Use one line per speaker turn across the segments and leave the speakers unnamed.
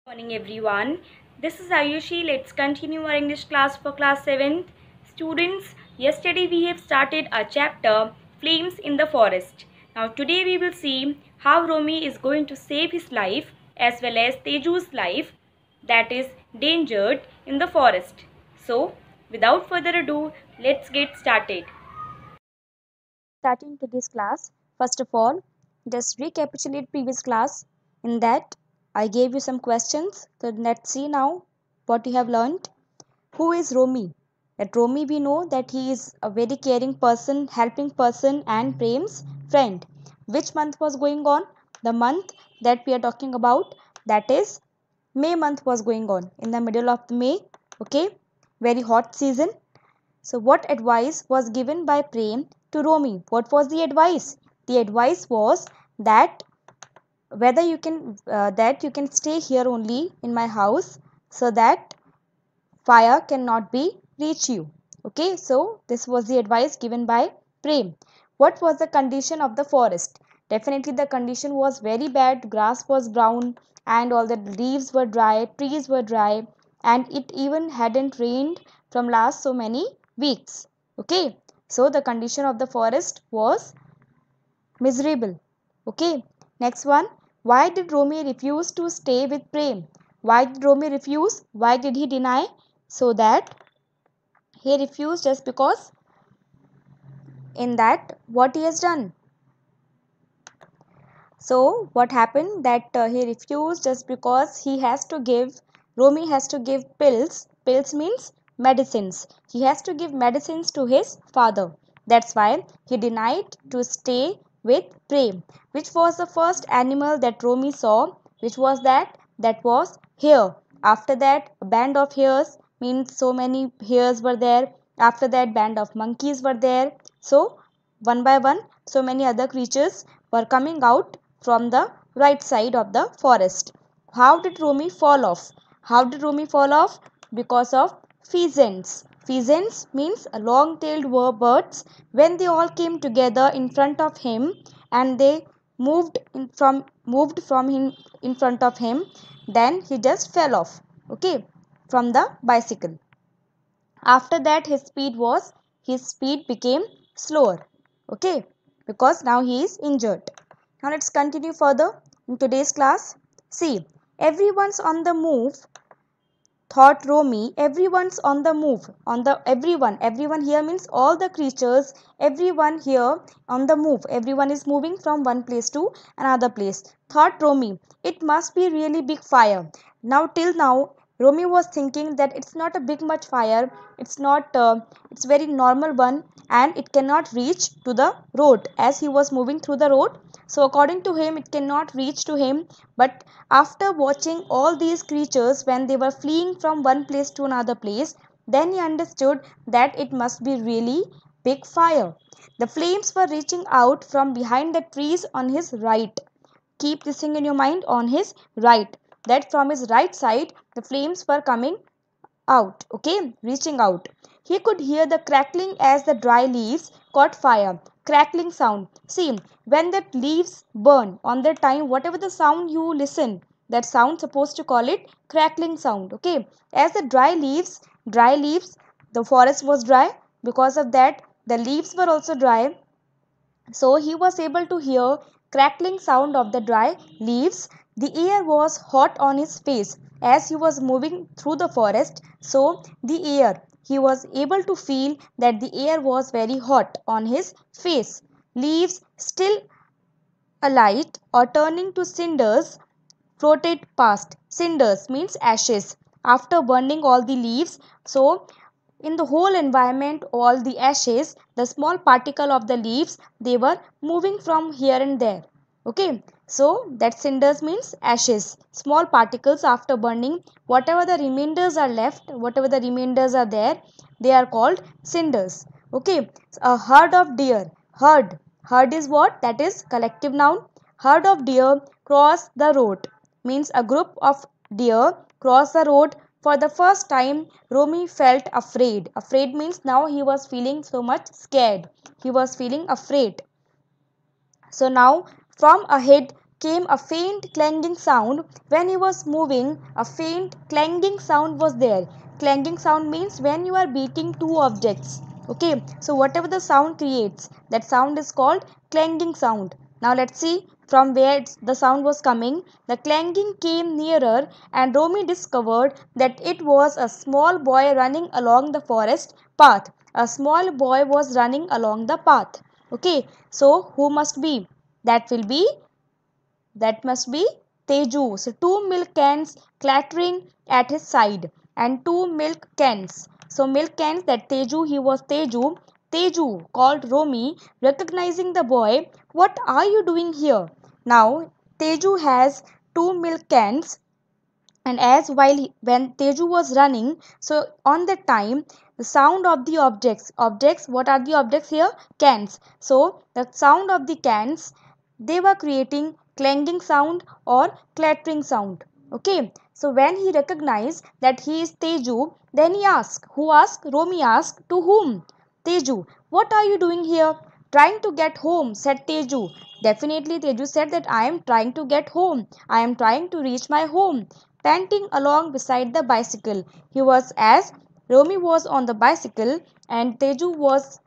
Morning everyone. This is Ayushi. Let's continue our English class for class 7th. Students, yesterday we have started a chapter Flames in the Forest. Now today we will see how Romy is going to save his life as well as Teju's life that is endangered in the forest. So without further ado, let's get started.
Starting today's class, first of all, just recapitulate previous class. In that, I gave you some questions. So let's see now what you have learned. Who is Romy? At Romy, we know that he is a very caring person, helping person, and Prem's friend. Which month was going on? The month that we are talking about, that is May month was going on. In the middle of May, okay, very hot season. So what advice was given by Prem to Romy? What was the advice? The advice was that whether you can stay here only in my house so that fire cannot be reach you. Okay, so this was the advice given by Prem. What was the condition of the forest? Definitely the condition was very bad. Grass was brown and all the leaves were dry, trees were dry, and it even hadn't rained from last so many weeks. Okay, so the condition of the forest was miserable. Okay, next one. Why did Romy refuse to stay with Prem? Why did Romy refuse? Why did he deny? So that he refused just because in that what he has done. So what happened that he refused just because he has to give, Romy has to give pills. Pills means medicines. He has to give medicines to his father. That's why he denied to stay with Prem. Which was the first animal that Romy saw? Which was that? That was hare. After that, a band of hares, means so many hares were there. After that, band of monkeys were there. So one by one, so many other creatures were coming out from the right side of the forest. How did Romy fall off? How did Romy fall off? Because of pheasants. Pheasants means long-tailed birds. When they all came together in front of him and they moved from him in front of him, then he just fell off. Okay, from the bicycle. After that his speed became slower. Okay, because now he is injured. Now let's continue further in today's class. See, everyone's on the move, thought Romy. Everyone's on the move. Everyone here means all the creatures. Everyone here on the move. Everyone is moving from one place to another place. Thought Romy. It must be really big fire. Now till now, Romy was thinking that it's not a big much fire. It's not. It's very normal one, and it cannot reach to the road as he was moving through the road. So according to him, it cannot reach to him. But after watching all these creatures when they were fleeing from one place to another place, then he understood that it must be really big fire. The flames were reaching out from behind the trees on his right. Keep this thing in your mind, on his right. That from his right side, the flames were coming out, okay, reaching out. He could hear the crackling as the dry leaves caught fire. Crackling sound. See, when the leaves burn on the time, whatever the sound you listen, that sound supposed to call it crackling sound. Okay, as the dry leaves, the forest was dry. Because of that, the leaves were also dry, so he was able to hear crackling sound of the dry leaves. The air was hot on his face as he was moving through the forest. So the air, he was able to feel that the air was very hot on his face. Leaves still alight or turning to cinders floated past. Cinders means ashes. After burning all the leaves, so in the whole environment, all the ashes, the small particle of the leaves, they were moving from here and there. Okay, so that cinders means ashes, small particles after burning. Whatever the remainders are left, whatever the remainders are there, they are called cinders. Okay, a herd of deer. Herd is what? That is collective noun. Herd of deer crossed the road means a group of deer crossed the road. For the first time, Romy felt afraid. Afraid means now he was feeling so much scared. He was feeling afraid. So now from ahead came a faint clanging sound. When he was moving, a faint clanging sound was there. Clanging sound means when you are beating two objects. Okay, so whatever the sound creates, that sound is called clanging sound. Now let's see from where the sound was coming. The clanging came nearer, and Romy discovered that it was a small boy running along the forest path. A small boy was running along the path. Okay, so who must be? That must be Teju. So two milk cans clattering at his side, and two milk cans. So milk cans, that Teju, he was Teju. Teju called Romy, recognizing the boy. What are you doing here? Now Teju has two milk cans, and as when Teju was running, so on that time the sound of the objects, what are the objects here? Cans. So the sound of the cans, they were creating clanging sound or clattering sound. Okay, so when he recognized that he is Teju, then he asked, who asked? Romy asked, to whom? Teju. What are you doing here? Trying to get home, said Teju. Definitely, Teju said that I am trying to get home. I am trying to reach my home. Panting along beside the bicycle. He was, as Romy was on the bicycle and Teju was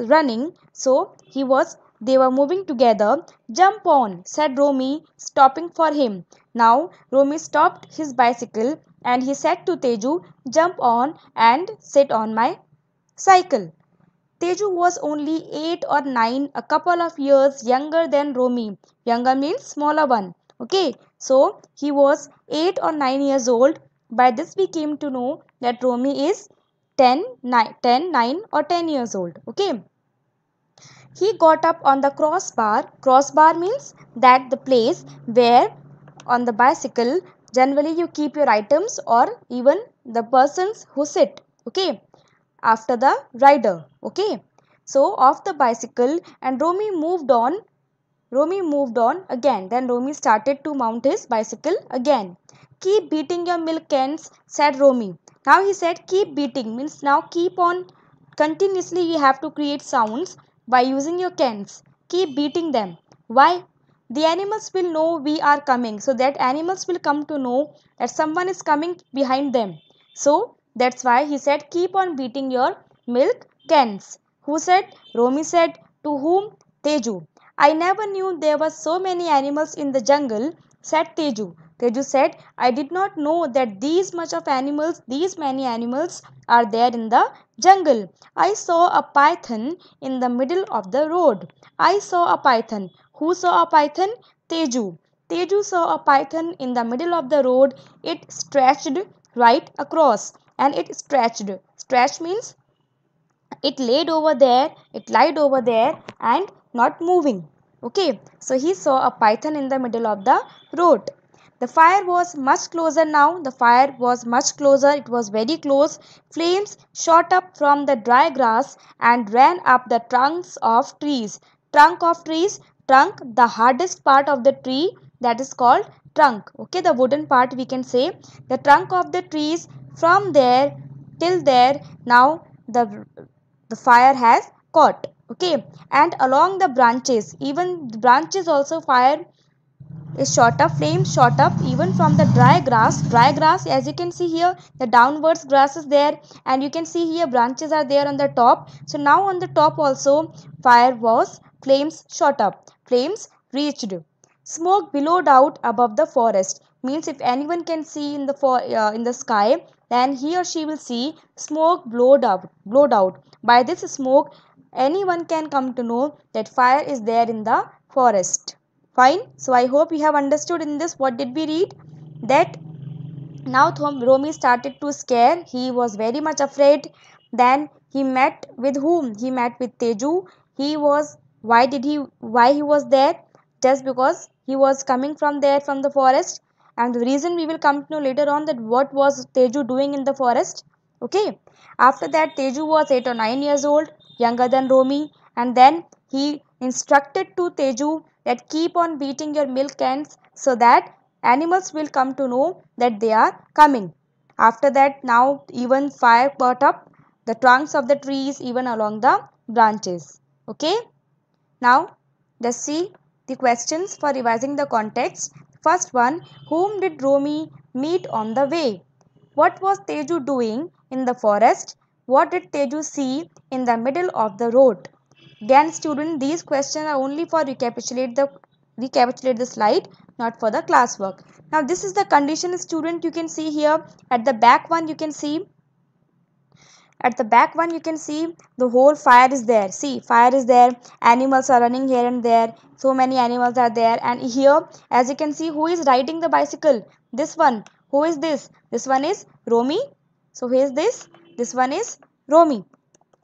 running, so they were moving together. Jump on, said Romy, stopping for him. Now Romy stopped his bicycle and he said to Teju, jump on and sit on my cycle. Teju was only 8 or 9, a couple of years younger than Romy. Younger means smaller one. Okay, so he was 8 or 9 years old. By this we came to know that Romy is 9 or 10 years old. Okay. He got up on the crossbar. Crossbar means that the place where on the bicycle generally you keep your items or even the persons who sit. Okay, after the rider. Okay, so off the bicycle, and Romy moved on again. Then Romy started to mount his bicycle again. Keep beating your milk cans, said Romy. Now he said keep beating means now keep on continuously you have to create sounds by using your cans. Keep beating them. Why? The animals will know we are coming. So that animals will come to know that someone is coming behind them. So that's why he said keep on beating your milk cans. Who said? Romy said. To whom? Teju. I never knew there were so many animals in the jungle, said Teju. Teju said, I did not know that these many animals are there in the jungle. I saw a python in the middle of the road. I saw a python. Who saw a python? Teju. Teju saw a python in the middle of the road. It stretched right across, and it stretched. Stretch means it lied over there and not moving. Okay, so he saw a python in the middle of the road. The fire was much closer now. The fire was much closer. It was very close. Flames shot up from the dry grass and ran up the trunks of trees. Trunk of trees, trunk, the hardest part of the tree, that is called trunk. Okay, the wooden part we can say. The trunk of the trees, from there till there. Now the fire has caught. Okay, and along the branches, even the branches also fire is shot up, flames shot up even from the dry grass. As you can see here, the downwards grass is there, and you can see here branches are there on the top. So now on the top also flames shot up, flames reached. Smoke billowed out above the forest means if anyone can see in the sky, then he or she will see smoke blowed out. By this smoke, anyone can come to know that fire is there in the forest. Fine. So I hope you have understood in this. What did we read? That now Romy started to scare. He was very much afraid. Then he met with whom? He met with Teju. Why he was there? Just because he was coming from the forest. And the reason we will come to know later on, that what was Teju doing in the forest. Okay. After that, Teju was 8 or 9 years old, younger than Romy. And then he instructed to Teju that keep on beating your milk cans so that animals will come to know that they are coming. After that, now even fire caught up the trunks of the trees even along the branches. Okay. Now let's see The questions for revising the context. First one, whom did Romy meet on the way? What was Teju doing in the forest? What did Teju see in the middle of the road? Again student, these questions are only for recapitulate the slide, not for the classwork. Now this is the condition student, you can see here at the back one, you can see the whole fire is there. See, fire is there, animals are running here and there, so many animals are there. And here as you can see, who is riding the bicycle? This one. Who is this? This one is Romy. So who is this one is Romy.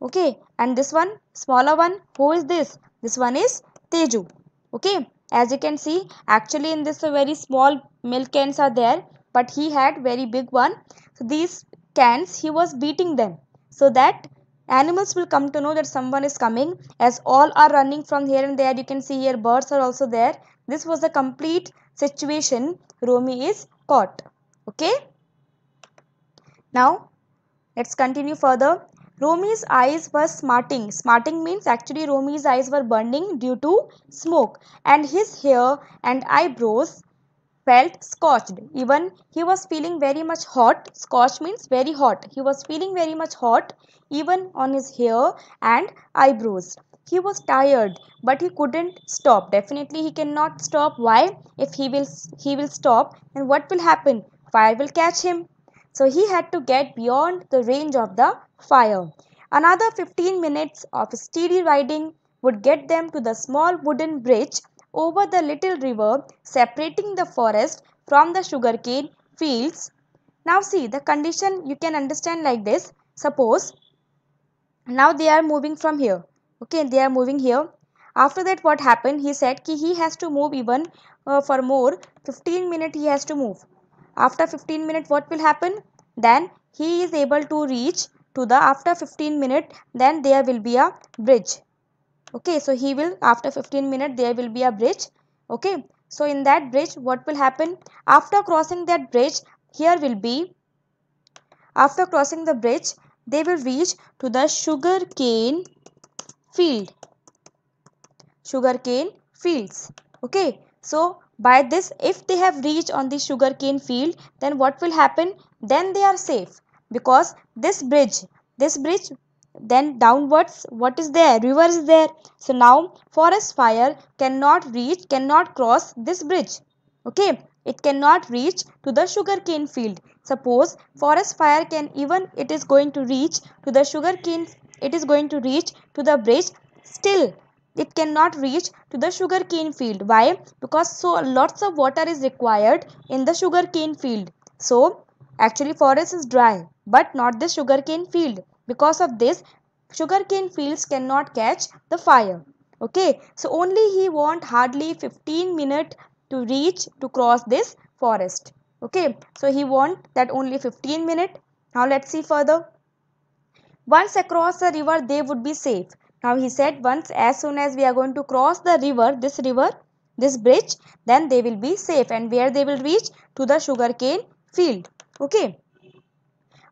Okay, and this one, smaller one, who is this? This one is Teju. Okay, as you can see, actually in this a very small milk cans are there, but he had very big one. So these cans he was beating them, so that animals will come to know that someone is coming, as all are running from here and there. You can see here birds are also there. This was the complete situation. Romy is caught. Okay, now let's continue further. Romy's eyes were smarting. Smarting means actually Romy's eyes were burning due to smoke, and his hair and eyebrows felt scorched. Even he was feeling very much hot. Scorched means very hot. He was feeling very much hot even on his hair and eyebrows. He was tired, but he couldn't stop. Definitely he cannot stop. Why? If he will stop, then what will happen? Fire will catch him. So he had to get beyond the range of the fire. Another 15 minutes of steady riding would get them to the small wooden bridge over the little river separating the forest from the sugarcane fields. Now see, the condition you can understand like this. Suppose now they are moving from here. Okay, they are moving here. After that what happened? He said ki he has to move even for more 15 minutes he has to move. After 15 minutes what will happen? Then he is able to reach to the, after 15 minutes then there will be a bridge. Okay, so he will, after 15 minutes there will be a bridge. Okay, so in that bridge what will happen? After crossing that bridge, here will be, after crossing the bridge they will reach to the sugarcane field. Sugarcane fields. Okay, so by this, if they have reached on the sugarcane field, then what will happen? Then they are safe, because this bridge, then downwards what is there? River is there. So now forest fire cannot cross this bridge. Okay, it cannot reach to the sugarcane field. Suppose forest fire can, even it is going to reach to the sugarcane, it is going to reach to the bridge, still it cannot reach to the sugarcane field. Why? Because so lots of water is required in the sugarcane field. So actually forest is dry, but not the sugarcane field. Because of this, sugarcane fields cannot catch the fire. Okay, so only he want hardly 15 minutes to reach, to cross this forest. Okay, so he want that only 15 minutes. Now let's see further. Once across the river they would be safe. Now he said once, as soon as we are going to cross the river, this bridge, then they will be safe. And where they will reach? To the sugarcane field. Okay.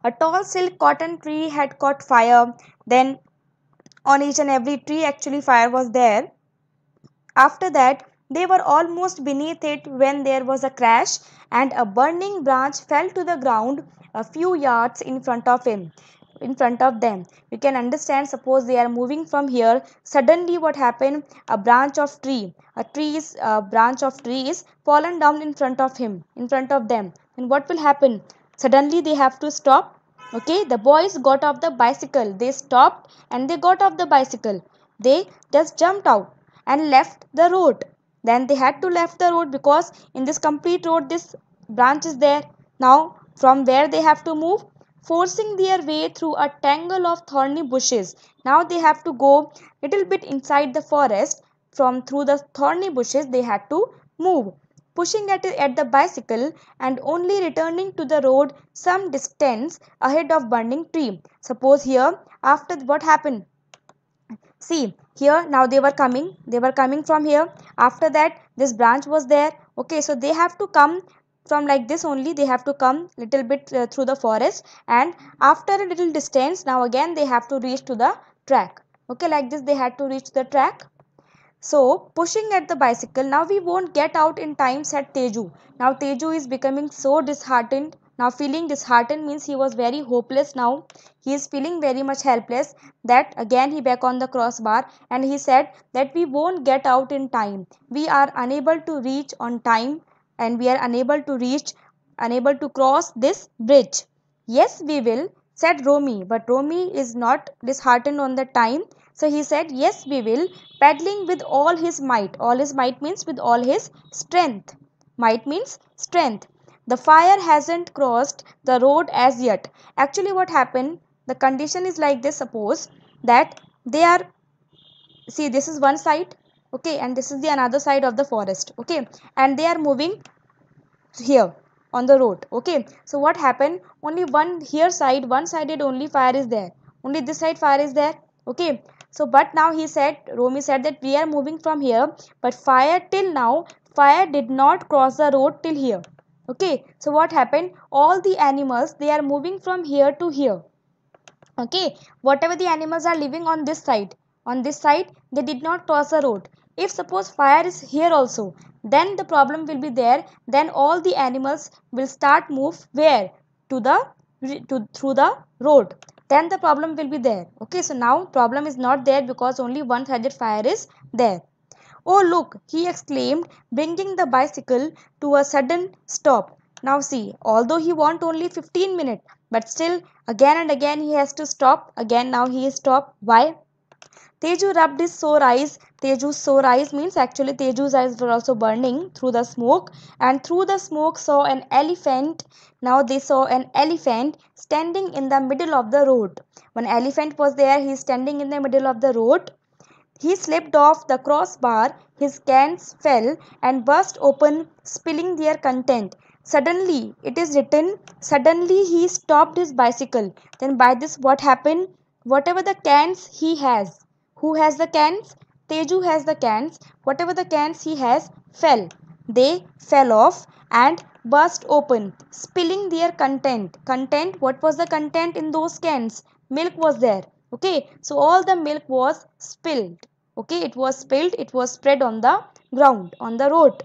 A tall silk cotton tree had caught fire. Then on each and every tree actually fire was there. After that they were almost beneath it when there was a crash and a burning branch fell to the ground a few yards in front of them. You can understand, suppose they are moving from here, suddenly what happened? A branch of tree is fallen down in front of them. And what will happen? Suddenly they have to stop. Okay, the boys got off the bicycle. They stopped and they got off the bicycle. They just jumped out and left the road. Then they had to left the road, because in this complete road this branch is there. Now from where they have to move? Forcing their way through a tangle of thorny bushes. Now they have to go little bit inside the forest. From through the thorny bushes they had to move, pushing at the bicycle and only returning to the road some distance ahead of burning tree. Suppose here, after what happened? See, here now they were coming from here. After that this branch was there. Okay, so they have to come from like this only, they have to come little bit through the forest, and after a little distance now again they have to reach to the track. Okay, like this they had to reach the track. So pushing at the bicycle, now we won't get out in time, said Teju. Now Teju is becoming so disheartened. Now feeling disheartened means he was very hopeless now. He is feeling very much helpless, that again he back on the crossbar, and he said that we won't get out in time. We are unable to reach on time, and we are unable to cross this bridge. Yes, we will, said Romy, but Romy is not disheartened on the time. So he said, yes, we will, paddling with all his might. All his might means with all his strength. Might means strength. The fire hasn't crossed the road as yet. Actually, what happened? The condition is like this. Suppose that they are, see, this is one side, okay, and this is the another side of the forest, okay, and they are moving here on the road, okay. So what happened, only one sided only fire is there, only this side fire is there, okay. So but now Romy said that we are moving from here, but fire till now, fire did not cross the road till here, okay. So what happened, all the animals, they are moving from here to here, okay. Whatever the animals are living on this side, they did not cross the road. If suppose fire is here also, then the problem will be there, then all the animals will start move where, to the through the road, then the problem will be there, okay. So now problem is not there, because only one sided fire is there. Oh look, he exclaimed, bringing the bicycle to a sudden stop. Now see, although he want only 15 minutes, but still again and again he has to stop. Again now he is stopped. Why? Teju rubbed his sore eyes. Teju's sore eyes means actually Teju's eyes were also burning through the smoke, and through the smoke saw an elephant. Now they saw an elephant standing in the middle of the road. One elephant was there, he is standing in the middle of the road. He slipped off the crossbar, his cans fell and burst open, spilling their content. Suddenly, it is written, suddenly he stopped his bicycle. Then by this what happened? Whatever the cans he has, who has the cans? Teju has the cans. Whatever the cans he has fell. They fell off and burst open, spilling their content. Content, what was the content in those cans? Milk was there. Okay, so all the milk was spilled. Okay, it was spilled, it was spread on the ground, on the road.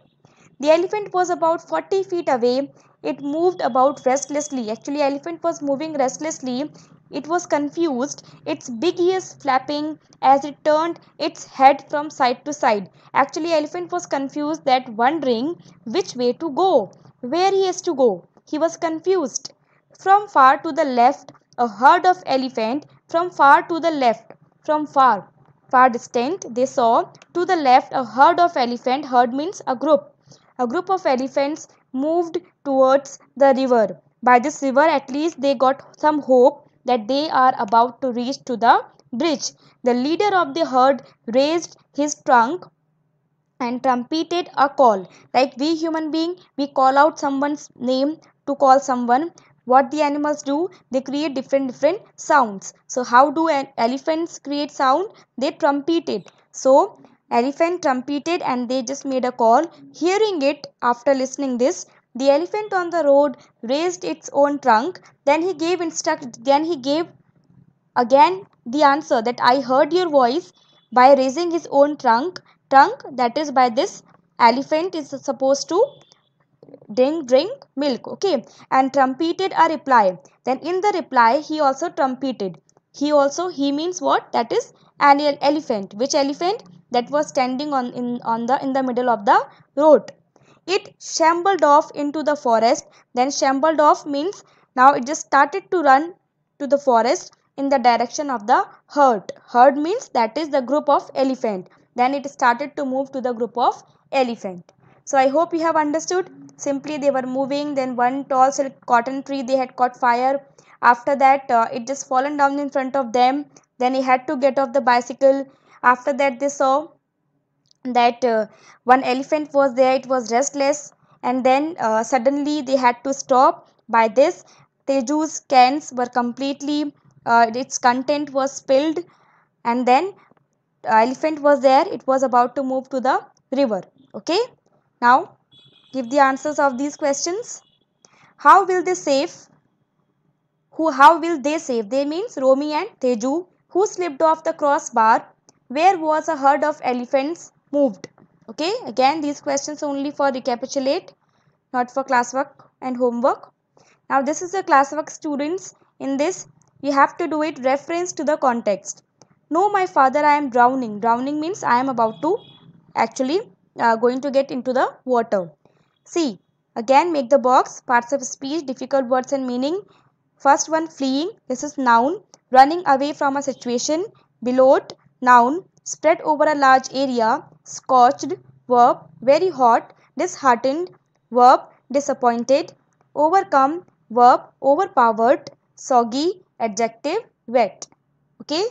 The elephant was about 40 feet away. It moved about restlessly. Actually, elephant was moving restlessly. It was confused, its big ears flapping as it turned its head from side to side. Actually, elephant was confused, that wondering which way to go, where he has to go. He was confused. From far to the left, a herd of elephant. From far to the left, from far distant, they saw to the left a herd of elephant. Herd means a group. A group of elephants moved towards the river. By this river, at least they got some hope that they are about to reach to the bridge. The leader of the herd raised his trunk and trumpeted a call. Like we human being, we call out someone's name to call someone. What the animals do, they create different sounds. So how do elephants create sound? They trumpeted. So elephant trumpeted and they just made a call. Hearing it, after listening this, the elephant on the road raised its own trunk. Then he gave again the answer, that I heard your voice, by raising his own trunk. That is, by this elephant is supposed to drink milk, okay, and trumpeted a reply. Then in the reply he also trumpeted. He means what? That is an elephant. Which elephant? That was standing in the middle of the road. It shambled off into the forest. Then shambled off means now it just started to run to the forest in the direction of the herd. Herd means that is the group of elephant. Then it started to move to the group of elephant. So I hope you have understood. Simply they were moving, then one tall silk cotton tree, they had caught fire. After that it just fallen down in front of them. Then he had to get off the bicycle. After that they saw that one elephant was there, it was restless, and then suddenly they had to stop. By this Teju's cans were completely its content was spilled, and then elephant was there, it was about to move to the river. Okay, now give the answers of these questions. How will they save? How will they save? They means Romy and Teju. Who slipped off the crossbar? Where was a herd of elephants? moved. Okay, again these questions only for recapitulate, not for classwork and homework. Now this is the classwork, students. In this you have to do it reference to the context. No, my father, I am drowning. Drowning means I am about to actually going to get into the water. See, again make the box, parts of speech, difficult words and meaning. First one, fleeing, this is noun, running away from a situation. Billowed, noun, spread over a large area. Scorched, verb, very hot. Disheartened, verb, disappointed. Overcome, verb, overpowered. Soggy, adjective, wet. Okay.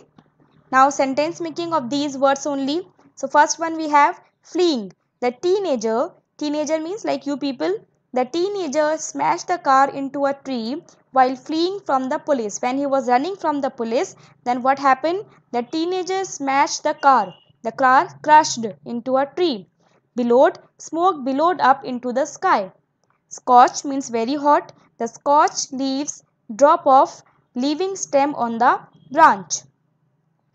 Now sentence making of these words only. So first one we have fleeing. The teenager means like you people. The teenager smashed the car into a tree while fleeing from the police. When he was running from the police, then what happened? The teenager smashed the car. The car crashed into a tree. Billowed, smoke billowed up into the sky. Scorched means very hot. The scorched leaves drop off, leaving stem on the branch.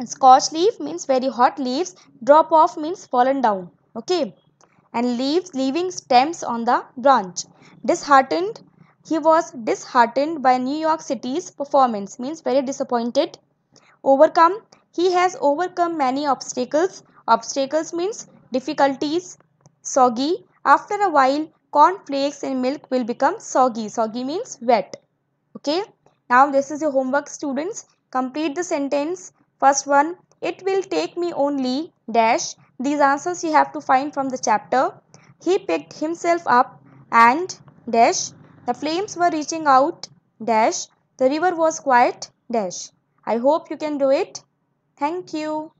Scorched leaf means very hot leaves. Drop off means fallen down. Okay. And leaves leaving stems on the branch. Disheartened. He was disheartened by New York City's performance. Means very disappointed. Overcome. He has overcome many obstacles. Obstacles means difficulties. Soggy. After a while, cornflakes in milk will become soggy. Soggy means wet. Okay. Now this is your homework, students. Complete the sentence. First one, it will take me only dash. These answers you have to find from the chapter. He picked himself up and dash. The flames were reaching out dash. The river was quiet dash. I hope you can do it. Thank you.